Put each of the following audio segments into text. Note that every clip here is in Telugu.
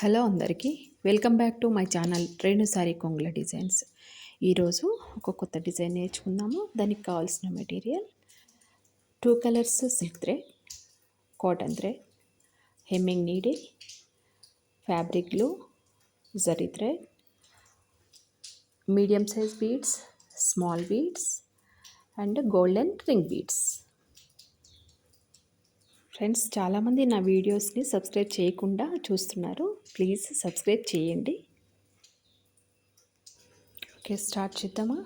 హలో అందరికీ welcome back to my channel Renu sari కొంగుల డిజైన్స్. ఈరోజు ఒక కొత్త డిజైన్ నేర్చుకుందాము. దానికి కావాల్సిన material 2 colours silk thread, cotton thread, hemming needle, fabric glue, zari thread, medium size beads, small beads and golden ring beads. Friends, చాలామంది నా వీడియోస్ని సబ్స్క్రైబ్ చేయకుండా చూస్తున్నారు. ప్లీజ్ సబ్స్క్రైబ్ చేయండి. ఓకే, స్టార్ట్ చేద్దామా?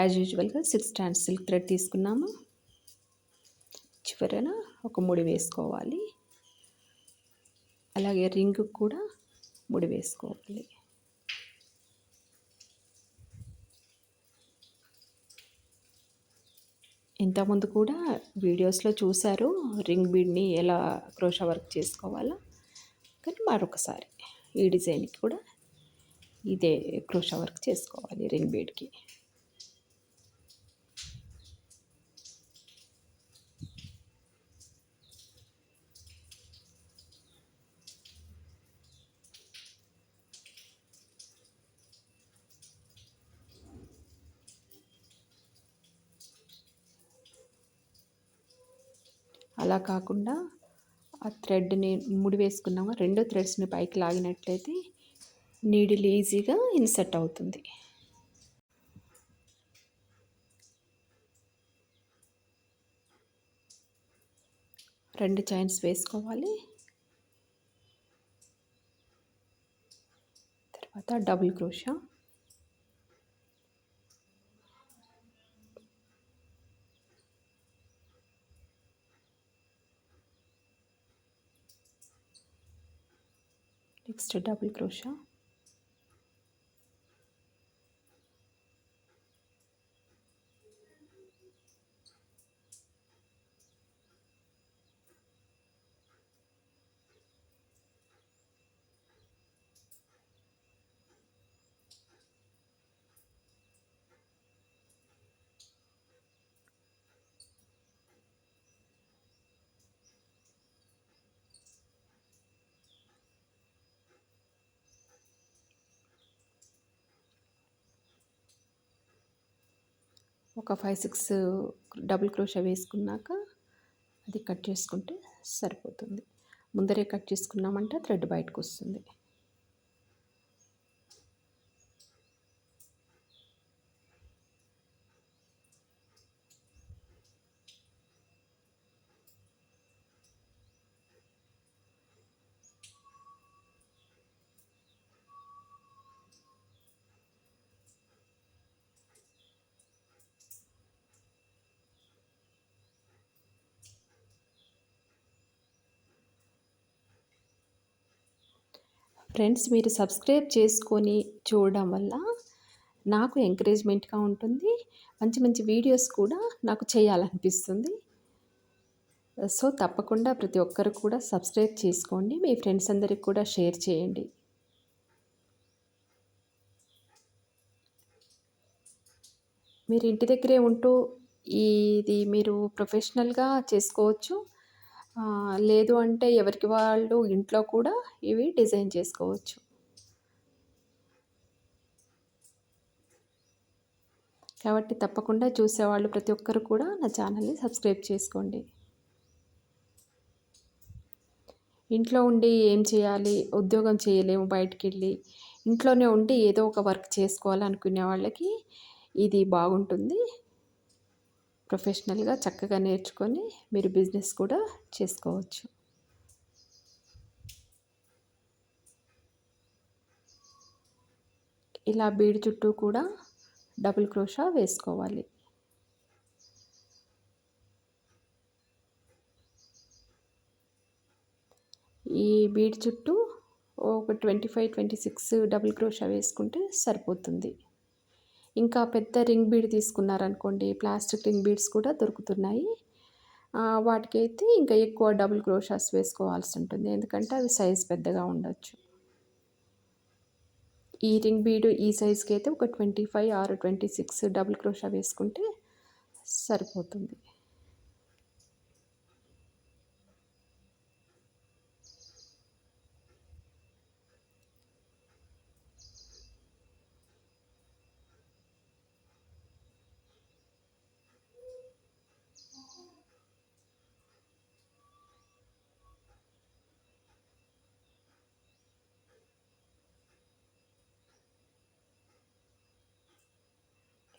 యాజ్ యూజువల్గా 6 స్ట్రాండ్స్ సిల్క్ థ్రెడ్ తీసుకున్నాము. చివరన ఒక ముడి వేసుకోవాలి. అలాగే రింగ్ కూడా ముడి వేసుకోవాలి. ఇంతకుముందు కూడా వీడియోస్లో చూశారు రింగ్ బీడ్ని ఎలా క్రోషా వర్క్ చేసుకోవాలో. కానీ మరొకసారి ఈ డిజైన్కి కూడా ఇదే క్రోషా వర్క్ చేసుకోవాలి రింగ్ బీడ్కి. అలా కాకుండా ఆ థ్రెడ్ని ముడి వేసుకున్నామా, రెండో థ్రెడ్స్ని పైకి లాగినట్లయితే నీడిల్ ఈజీగా ఇన్సర్ట్ అవుతుంది. రెండు చైన్స్ వేసుకోవాలి. తర్వాత double crochet, next double crochet, ఒక 5-6 డబుల్ క్రోషా వేసుకున్నాక అది కట్ చేసుకుంటే సరిపోతుంది. ముందరే కట్ చేసుకున్నామంటే థ్రెడ్ బయటకు వస్తుంది. ఫ్రెండ్స్, మీరు సబ్స్క్రైబ్ చేసుకొని చూడడం వల్ల నాకు ఎంకరేజ్మెంట్గా ఉంటుంది. మంచి మంచి వీడియోస్ కూడా నాకు చేయాలనిపిస్తుంది. సో తప్పకుండా ప్రతి ఒక్కరు కూడా సబ్స్క్రైబ్ చేసుకోండి. మీ ఫ్రెండ్స్ అందరికి కూడా షేర్ చేయండి. మీరు ఇంటి దగ్గరే ఉంటూ ఇది మీరు ప్రొఫెషనల్గా చేసుకోవచ్చు. లేదు అంటే ఎవరికి వాళ్ళు ఇంట్లో కూడా ఇవి డిజైన్ చేసుకోవచ్చు. కాబట్టి తప్పకుండా చూసేవాళ్ళు ప్రతి ఒక్కరు కూడా నా ఛానల్ని సబ్స్క్రైబ్ చేసుకోండి. ఇంట్లో ఉండి ఏం చేయాలి, ఉద్యోగం చేయలేము బయటికి వెళ్ళి, ఇంట్లోనే ఉండి ఏదో ఒక వర్క్ చేసుకోవాలనుకునే వాళ్ళకి ఇది బాగుంటుంది. ప్రొఫెషనల్గా చక్కగా నేర్చుకొని మీరు బిజినెస్ కూడా చేసుకోవచ్చు. ఇలా బీడ్ చుట్టూ కూడా డబుల్ క్రోషా వేసుకోవాలి. ఈ బీడ్ చుట్టూ ఒక 25-26 డబుల్ క్రోషా వేసుకుంటే సరిపోతుంది. ఇంకా పెద్ద రింగ్ బీడ్ తీసుకున్నారనుకోండి, ప్లాస్టిక్ రింగ్ బీడ్స్ కూడా దొరుకుతున్నాయి. వాటికైతే ఇంకా ఎక్కువ డబుల్ క్రోషాస్ వేసుకోవాల్సి ఉంటుంది, ఎందుకంటే అవి సైజ్ పెద్దగా ఉండొచ్చు. ఈ రింగ్ బీడు ఈ సైజ్కి అయితే ఒక 25 ఆర్ 26 డబుల్ క్రోషా వేసుకుంటే సరిపోతుంది.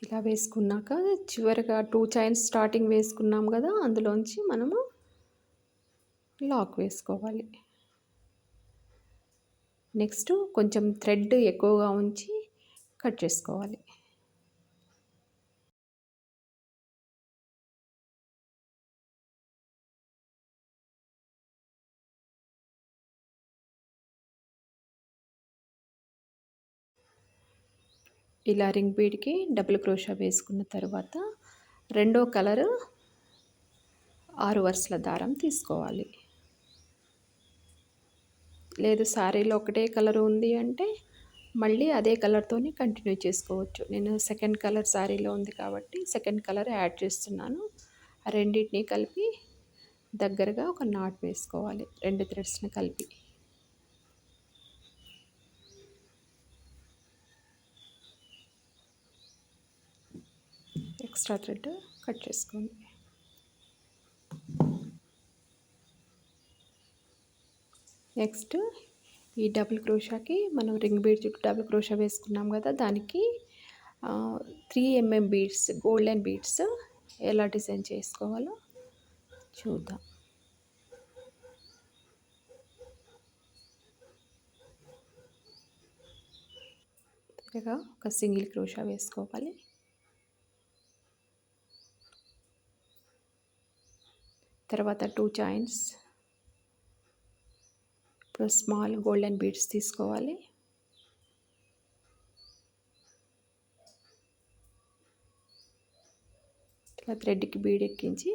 ఇలా వేసుకున్నాక చివరగా 2 చైన్స్ స్టార్టింగ్ వేసుకున్నాం కదా, అందులోంచి మనము లాక్ వేసుకోవాలి. నెక్స్ట్ కొంచెం థ్రెడ్ ఎక్కువగా ఉంచి కట్ చేసుకోవాలి. ఇలా రింగ్ బీడ్కి డబుల్ క్రోషా వేసుకున్న తర్వాత రెండో కలరు 6 వరుసల దారం తీసుకోవాలి. లేదు శారీలో ఒకటే కలర్ ఉంది అంటే మళ్ళీ అదే కలర్తోని కంటిన్యూ చేసుకోవచ్చు. నేను సెకండ్ కలర్ శారీలో ఉంది కాబట్టి సెకండ్ కలర్ యాడ్ చేస్తున్నాను. ఆ రెండింటిని కలిపి దగ్గరగా ఒక నాట్ వేసుకోవాలి, 2 థ్రెడ్స్ని కలిపి. ఎక్స్ట్రా థ్రెడ్ కట్ చేసుకోండి. నెక్స్ట్ ఈ డబుల్ క్రోషాకి మనం రింగ్ బీడ్ చుట్టూ డబుల్ క్రోషా వేసుకున్నాం కదా, దానికి 3 mm బీడ్స్, గోల్డెన్ బీడ్స్ ఎలా డిజైన్ చేసుకోవాలో చూద్దాం. ఒక సింగిల్ క్రోషా వేసుకోవాలి. తర్వాత 2 చైన్స్. ఇప్పుడు స్మాల్ గోల్డెన్ బీడ్స్ తీసుకోవాలి. ఇలా థ్రెడ్కి బీడ్ ఎక్కించి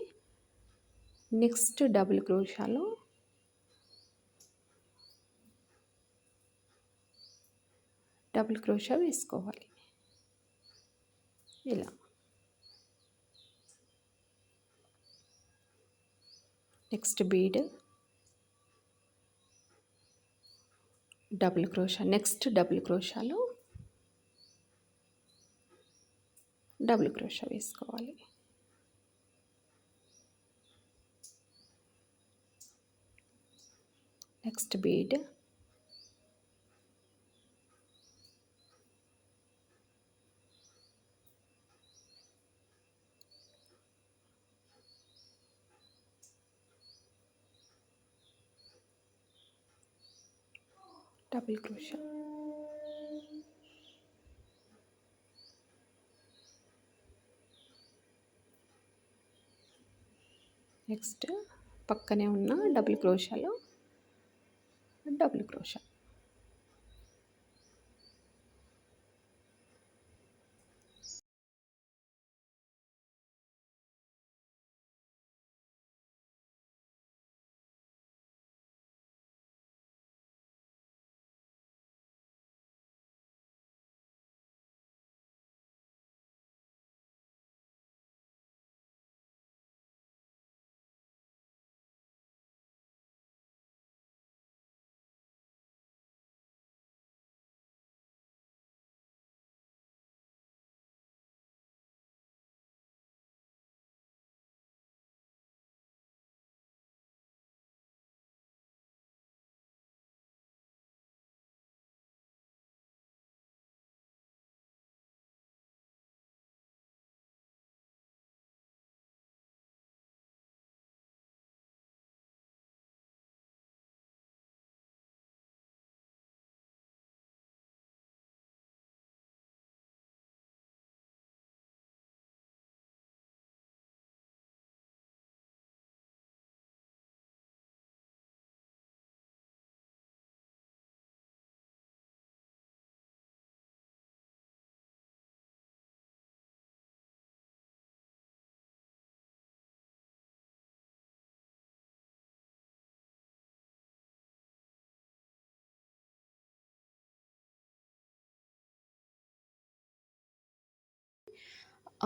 నెక్స్ట్ డబుల్ క్రోషాలో డబుల్ క్రోషా వేసుకోవాలి. ఇలా next bead, double crochet, next double క్రోషాలో డబుల్ క్రోషా వేసుకోవాలి. Next bead, double crochet. Next పక్కనే ఉన్న డబుల్ క్రోషాలో డబుల్ క్రోషా.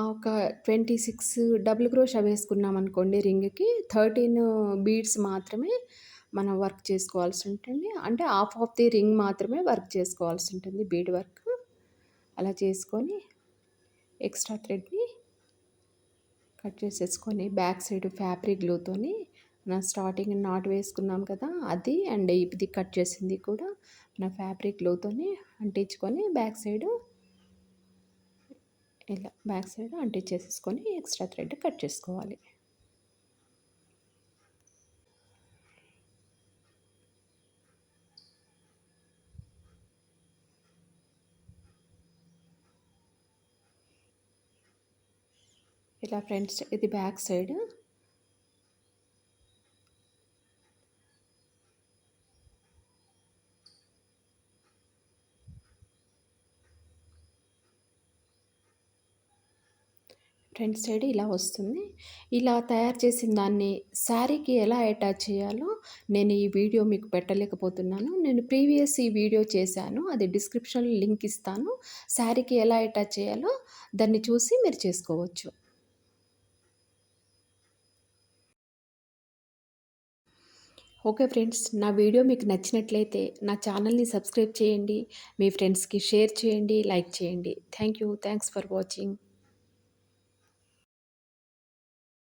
ఒక 26 డబుల్ క్రోషా వేసుకున్నాం అనుకోండి రింగ్‌కి, 13 బీడ్స్ మాత్రమే మనం వర్క్ చేసుకోవాల్సి ఉంటుంది. అంటే హాఫ్ ఆఫ్ ది రింగ్ మాత్రమే వర్క్ చేసుకోవాల్సి ఉంటుంది బీడ్ వర్క్. అలా చేసుకొని ఎక్స్ట్రా థ్రెడ్‌ని కట్ చేసేసుకొని బ్యాక్ సైడ్ ఫ్యాబ్రిక్ గ్లూతోని మనం స్టార్టింగ్ నాట్ వేసుకున్నాం కదా, అది అండ్ ఇది కట్ చేసింది కూడా మన ఫ్యాబ్రిక్ గ్లూతోని అంటించుకొని బ్యాక్ సైడ్ ఇలా బ్యాక్ సైడ్ అంటించేసేసుకొని ఎక్స్ట్రా థ్రెడ్ కట్ చేసుకోవాలి. ఇలా ఫ్రంట్ ఇది బ్యాక్ సైడ్. ఫ్రంట్ సైడ్ ఇలా వస్తుంది. ఇలా తయారు చేసిన దాన్ని శారీకి ఎలా అటాచ్ చేయాలో నేను ఈ వీడియో మీకు పెట్టలేకపోతున్నాను. నేను ప్రీవియస్ ఈ వీడియో చేశాను. అది డిస్క్రిప్షన్‌లో లింక్ ఇస్తాను. శారీకి ఎలా అటాచ్ చేయాలో దాన్ని చూసి మీరు చేసుకోవచ్చు. ఓకే ఫ్రెండ్స్, నా వీడియో మీకు నచ్చినట్లయితే నా ఛానల్‌ని సబ్స్క్రైబ్ చేయండి. మీ ఫ్రెండ్స్‌కి షేర్ చేయండి, లైక్ చేయండి. Thank you. Thanks for watching.